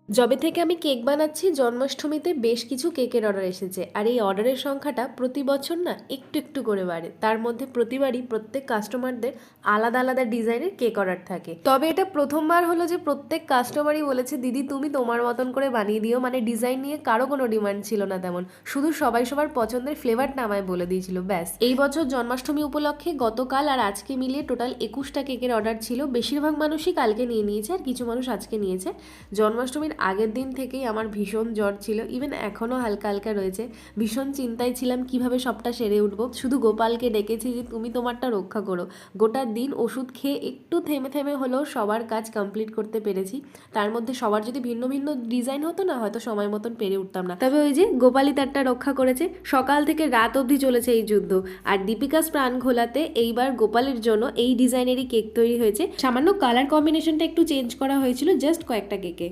যবে থেকে আমি কেক বানাচ্ছি জন্মাষ্টমীতে বেশ কিছু কেকের অর্ডার এসেছে, আর এই অর্ডারের সংখ্যাটা প্রতি বছর না একটু একটু করে বাড়ে। তার মধ্যে প্রতিবারই প্রত্যেক কাস্টমারদের আলাদা আলাদা ডিজাইনের কেক অর্ডার থাকে। তবে এটা প্রথমবার হলো যে প্রত্যেক কাস্টমারই বলেছে দিদি তুমি তোমার মতন করে বানিয়ে দিও, মানে ডিজাইন নিয়ে কারো কোনো ডিমান্ড ছিল না তেমন, শুধু সবাই সবার পছন্দের ফ্লেভারটা আমায় বলে দিয়েছিল ব্যাস। এই বছর জন্মাষ্টমী উপলক্ষে গতকাল আর আজকে মিলিয়ে টোটাল 21টা কেকের অর্ডার ছিল। বেশিরভাগ মানুষই কালকে নিয়ে নিয়েছে আর কিছু মানুষ আজকে নিয়েছে। জন্মাষ্টমীর আগের দিন থেকেই আমার ভীষণ জ্বর ছিল, ইভেন এখনও হালকা হালকা রয়েছে। ভীষণ চিন্তায় ছিলাম কিভাবে সবটা সেরে উঠবো। শুধু গোপালকে ডেকেছি যে তুমি তোমারটা রক্ষা করো। গোটা দিন ওষুধ খেয়ে একটু থেমে থেমে হলেও সবার কাজ কমপ্লিট করতে পেরেছি। তার মধ্যে সবার যদি ভিন্ন ভিন্ন ডিজাইন হতো না, হয়তো সময় মতন পেরে উঠতাম না। তবে ওই যে গোপালই তারটা রক্ষা করেছে। সকাল থেকে রাত অবধি চলেছে এই যুদ্ধ। আর দীপিকা প্রাণ ঘোলাতে এইবার গোপালের জন্য এই ডিজাইনেরই কেক তৈরি হয়েছে। সামান্য কালার কম্বিনেশনটা একটু চেঞ্জ করা হয়েছিল জাস্ট কয়েকটা কেকে।